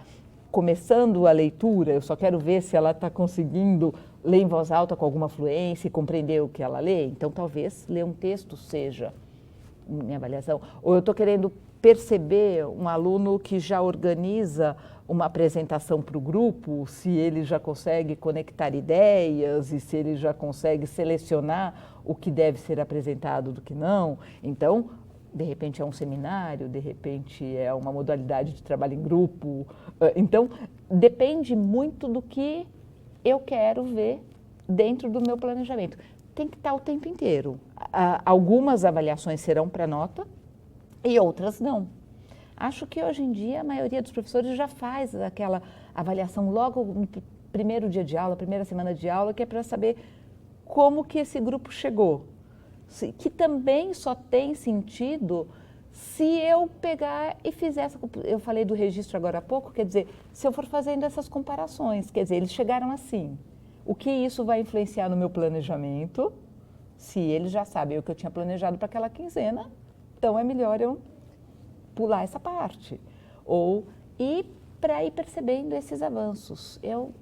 começando a leitura, eu só quero ver se ela está conseguindo ler em voz alta com alguma fluência e compreender o que ela lê. Então, talvez ler um texto seja minha avaliação. Ou eu estou querendo perceber um aluno que já organiza uma apresentação para o grupo, se ele já consegue conectar ideias e se ele já consegue selecionar o que deve ser apresentado do que não. Então, de repente é um seminário, de repente é uma modalidade de trabalho em grupo. Então, depende muito do que eu quero ver dentro do meu planejamento. Tem que estar o tempo inteiro. Algumas avaliações serão para nota e outras não. Acho que hoje em dia a maioria dos professores já faz aquela avaliação logo no primeiro dia de aula, primeira semana de aula, que é para saber como que esse grupo chegou. Que também só tem sentido se eu pegar e fizer essa... Eu falei do registro agora há pouco, quer dizer, se eu for fazendo essas comparações, quer dizer, eles chegaram assim. O que isso vai influenciar no meu planejamento? Se eles já sabem o que eu tinha planejado para aquela quinzena, então é melhor eu pular essa parte. E para ir percebendo esses avanços. Eu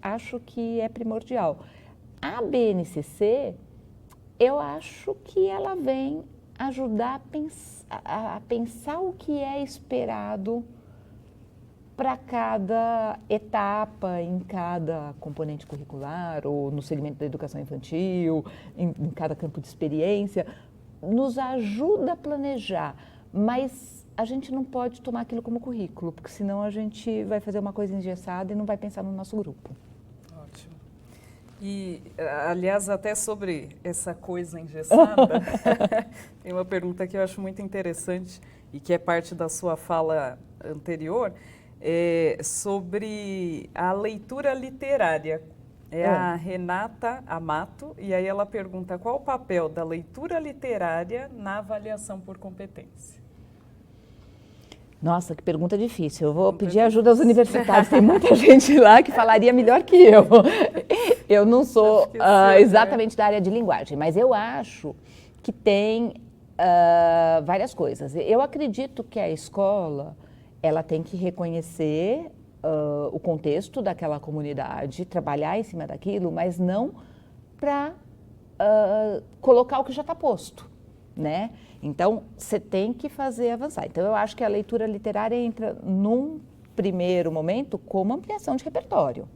acho que é primordial. A BNCC, eu acho que ela vem ajudar a pensar o que é esperado para cada etapa, em cada componente curricular, ou no segmento da educação infantil, em cada campo de experiência, nos ajuda a planejar, mas a gente não pode tomar aquilo como currículo, porque senão a gente vai fazer uma coisa engessada e não vai pensar no nosso grupo. Ótimo. E, aliás, até sobre essa coisa engessada, tem uma pergunta que eu acho muito interessante e que é parte da sua fala anterior, sobre a leitura literária. A Renata Amato, e aí ela pergunta qual o papel da leitura literária na avaliação por competência. Nossa, que pergunta difícil. Eu vou pedir ajuda aos universitários. Tem muita gente lá que falaria melhor que eu. Eu não sou exatamente da área de linguagem, mas eu acho que tem várias coisas. Eu acredito que a escola ela tem que reconhecer o contexto daquela comunidade, trabalhar em cima daquilo, mas não para colocar o que já está posto, né? Então, você tem que fazer avançar. Então, eu acho que a leitura literária entra num primeiro momento como ampliação de repertório,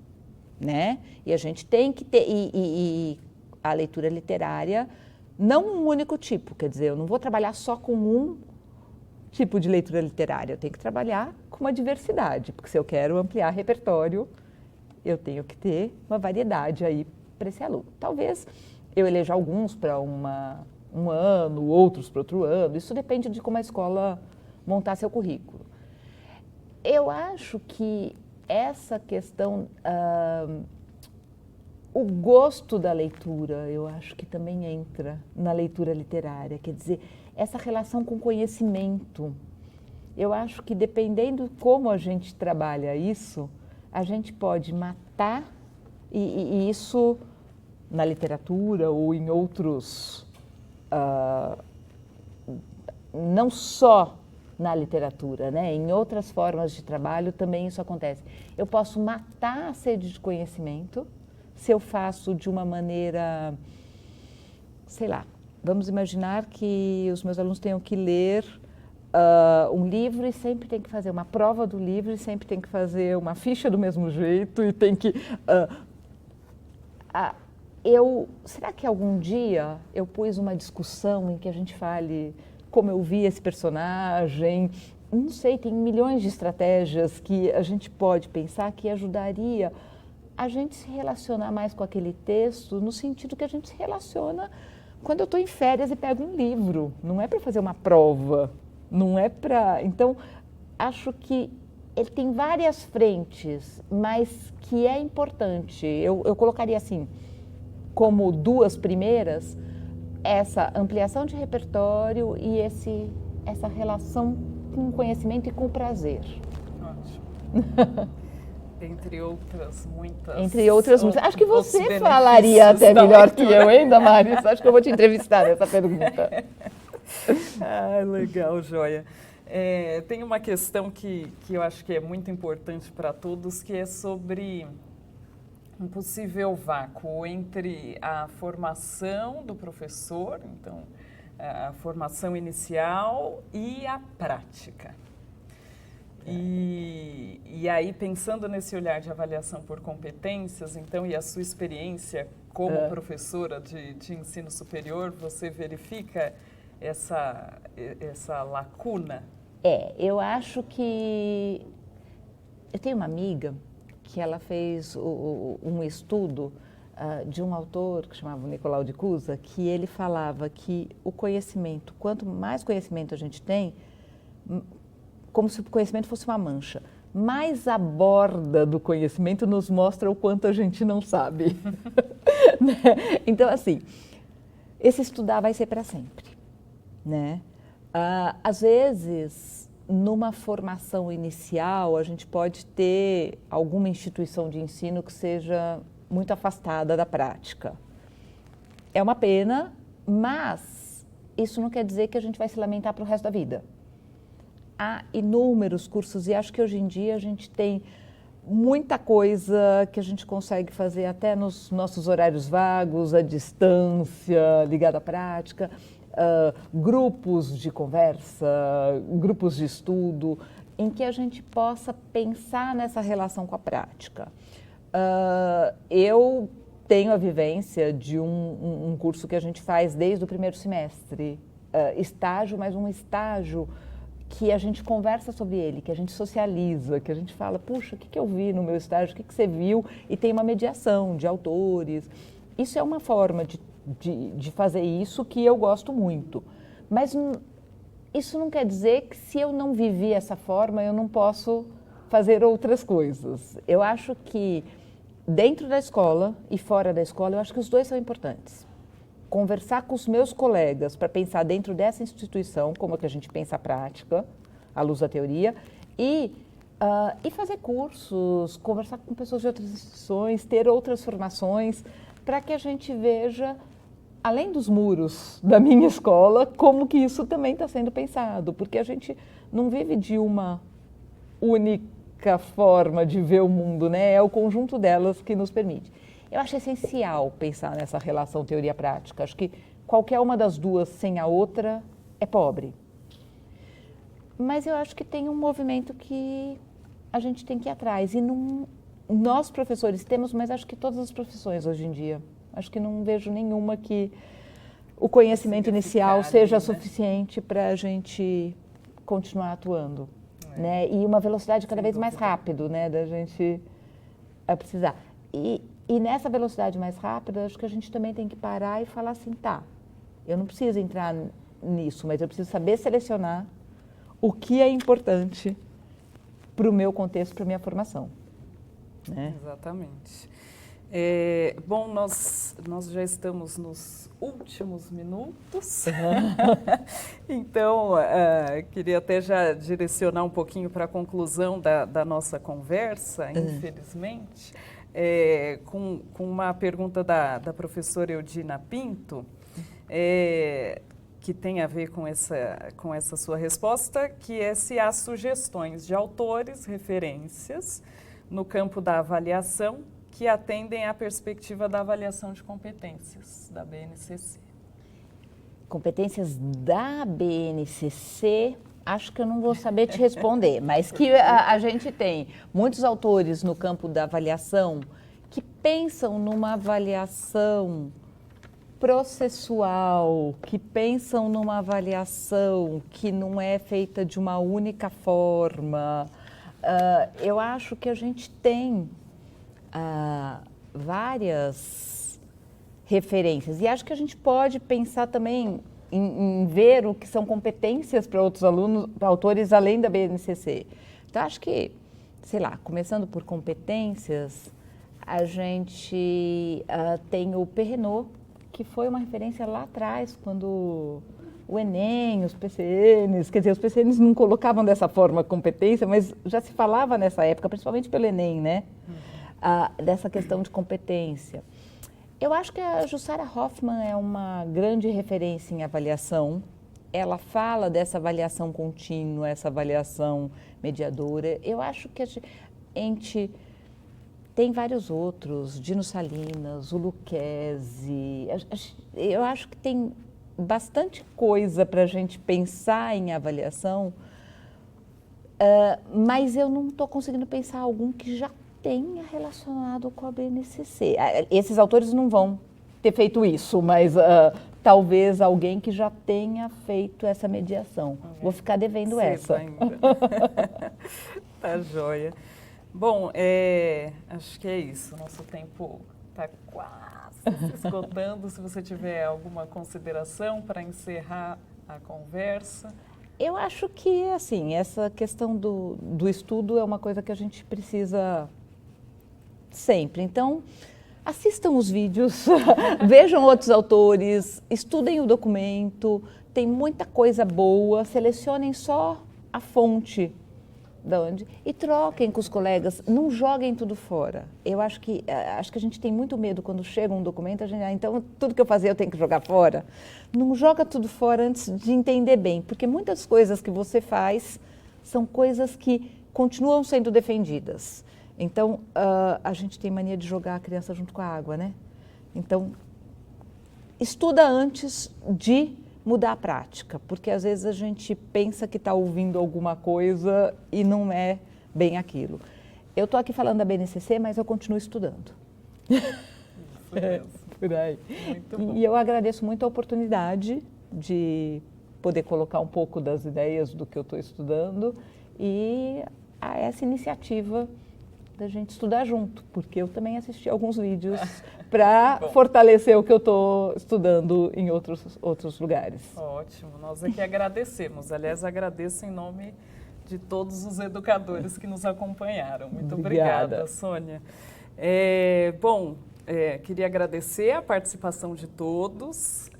né? E a gente tem que ter... E a leitura literária, não um único tipo, quer dizer, eu não vou trabalhar só com um tipo de leitura literária, eu tenho que trabalhar com uma diversidade, porque se eu quero ampliar repertório, eu tenho que ter uma variedade aí para esse aluno. Talvez eu eleja alguns para um ano, outros para outro ano, isso depende de como a escola montar seu currículo. Eu acho que essa questão, o gosto da leitura, eu acho que também entra na leitura literária, quer dizer, essa relação com conhecimento. Eu acho que dependendo como a gente trabalha isso, a gente pode matar, e isso na literatura ou em outros, não só na literatura, né? Em outras formas de trabalho também isso acontece. Eu posso matar a sede de conhecimento se eu faço de uma maneira, sei lá, vamos imaginar que os meus alunos tenham que ler um livro e sempre tem que fazer uma prova do livro e sempre tem que fazer uma ficha do mesmo jeito e tem que... será que algum dia eu pus uma discussão em que a gente fale como eu vi esse personagem? Não sei, tem milhões de estratégias que a gente pode pensar que ajudaria a gente se relacionar mais com aquele texto, no sentido que a gente se relaciona quando eu estou em férias e pego um livro. Não é para fazer uma prova, não é para... Então, acho que ele tem várias frentes, mas que é importante. Eu colocaria assim, como duas primeiras, essa ampliação de repertório e essa relação com o conhecimento e com o prazer. Ótimo. Entre outras muitas. Entre outras muitas. Acho que você falaria até melhor que eu, hein, Damaris? Acho que eu vou te entrevistar nessa pergunta. Legal, joia. Tem uma questão que eu acho que é muito importante para todos, que é sobre um possível vácuo entre a formação do professor, então, a formação inicial e a prática. E aí, pensando nesse olhar de avaliação por competências, então, e a sua experiência como professora de ensino superior, você verifica essa lacuna? Eu acho que... Eu tenho uma amiga que ela fez um estudo de um autor que chamava Nicolau de Cusa, que ele falava que o conhecimento, quanto mais conhecimento a gente tem, como se o conhecimento fosse uma mancha, mais a borda do conhecimento nos mostra o quanto a gente não sabe. Né? Então, assim, esse estudar vai ser para sempre, né? Às vezes, numa formação inicial, a gente pode ter alguma instituição de ensino que seja muito afastada da prática. É uma pena, mas isso não quer dizer que a gente vai se lamentar para o resto da vida. Há inúmeros cursos e acho que hoje em dia a gente tem muita coisa que a gente consegue fazer até nos nossos horários vagos, à distância, ligada à prática, grupos de conversa, grupos de estudo, em que a gente possa pensar nessa relação com a prática. Eu tenho a vivência de um curso que a gente faz desde o primeiro semestre, estágio, mas um estágio que a gente conversa sobre ele, que a gente socializa, que a gente fala, puxa, o que eu vi no meu estágio, o que você viu? E tem uma mediação de autores. Isso é uma forma de fazer isso que eu gosto muito. Mas isso não quer dizer que se eu não vivi essa forma, eu não posso fazer outras coisas. Eu acho que dentro da escola e fora da escola, eu acho que os dois são importantes. Conversar com os meus colegas para pensar dentro dessa instituição, como é que a gente pensa a prática, à luz da teoria, e fazer cursos, conversar com pessoas de outras instituições, ter outras formações, para que a gente veja, além dos muros da minha escola, como que isso também está sendo pensado, porque a gente não vive de uma única forma de ver o mundo, né? É o conjunto delas que nos permite. Eu acho essencial pensar nessa relação teoria-prática. Acho que qualquer uma das duas sem a outra é pobre. Mas eu acho que tem um movimento que a gente tem que ir atrás. E nós, professores, temos, mas acho que todas as profissões hoje em dia. Acho que não vejo nenhuma que o conhecimento inicial seja suficiente para a gente continuar atuando. Né? E uma velocidade cada vez mais rápida, né, da gente precisar. E nessa velocidade mais rápida, acho que a gente também tem que parar e falar assim, tá, eu não preciso entrar nisso, mas eu preciso saber selecionar o que é importante para o meu contexto, para a minha formação. né? Exatamente. Bom, nós já estamos nos últimos minutos, então queria até já direcionar um pouquinho para a conclusão da nossa conversa, infelizmente, com uma pergunta da professora Eudina Pinto, que tem a ver com essa sua resposta, que é se há sugestões de autores, referências, no campo da avaliação, que atendem à perspectiva da avaliação de competências da BNCC. Competências da BNCC, acho que eu não vou saber te responder, mas que a gente tem muitos autores no campo da avaliação que pensam numa avaliação processual, que pensam numa avaliação que não é feita de uma única forma. Eu acho que a gente tem várias referências e acho que a gente pode pensar também em ver o que são competências para outros alunos, para autores além da BNCC. Então acho que, sei lá, começando por competências, a gente tem o Perrenot, que foi uma referência lá atrás, quando o Enem, os PCNs, quer dizer, os PCNs não colocavam dessa forma competência, mas já se falava nessa época, principalmente pelo Enem, né? Dessa questão de competência. Eu acho que a Jussara Hoffmann é uma grande referência em avaliação. Ela fala dessa avaliação contínua, essa avaliação mediadora. Eu acho que a gente tem vários outros, Dino Salinas, o Lucchesi. Eu acho que tem bastante coisa para a gente pensar em avaliação, mas eu não estou conseguindo pensar algum que já tenha relacionado com a BNCC. Esses autores não vão ter feito isso, mas talvez alguém que já tenha feito essa mediação. Vou ficar devendo Cedo essa. Ainda. Tá joia. Bom, acho que é isso. Nosso tempo está quase se esgotando. Se você tiver alguma consideração para encerrar a conversa. Eu acho que, assim, essa questão do estudo é uma coisa que a gente precisa sempre. Então, assistam os vídeos, vejam outros autores, estudem o documento, tem muita coisa boa, selecionem só a fonte da onde e troquem com os colegas, não joguem tudo fora. Eu acho que a gente tem muito medo quando chega um documento, a gente, então tudo que eu fazer eu tenho que jogar fora. Não joga tudo fora antes de entender bem, porque muitas coisas que você faz são coisas que continuam sendo defendidas. Então, a gente tem mania de jogar a criança junto com a água, né? Então, estuda antes de mudar a prática, porque às vezes a gente pensa que está ouvindo alguma coisa e não é bem aquilo. Eu estou aqui falando da BNCC, mas eu continuo estudando. Isso mesmo. Por aí. Muito bom. E eu agradeço muito a oportunidade de poder colocar um pouco das ideias do que eu estou estudando e a essa iniciativa da gente estudar junto, porque eu também assisti alguns vídeos para fortalecer o que eu estou estudando em outros lugares. Ótimo, nós aqui agradecemos. Aliás, agradeço em nome de todos os educadores que nos acompanharam. Muito obrigada, Sônia. Queria agradecer a participação de todos,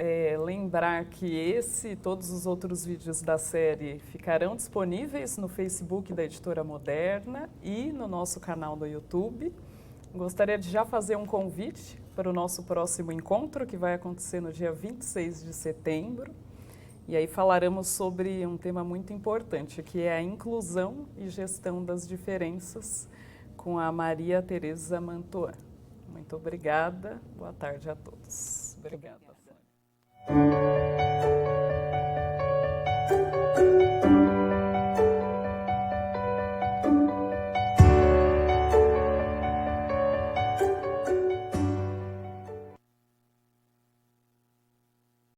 lembrar que todos os outros vídeos da série ficarão disponíveis no Facebook da Editora Moderna e no nosso canal do YouTube. Gostaria de já fazer um convite para o nosso próximo encontro, que vai acontecer no dia 26 de setembro. E aí falaremos sobre um tema muito importante, que é a inclusão e gestão das diferenças, com a Maria Tereza Mantoan. Muito obrigada. Boa tarde a todos. Obrigada, Sônia.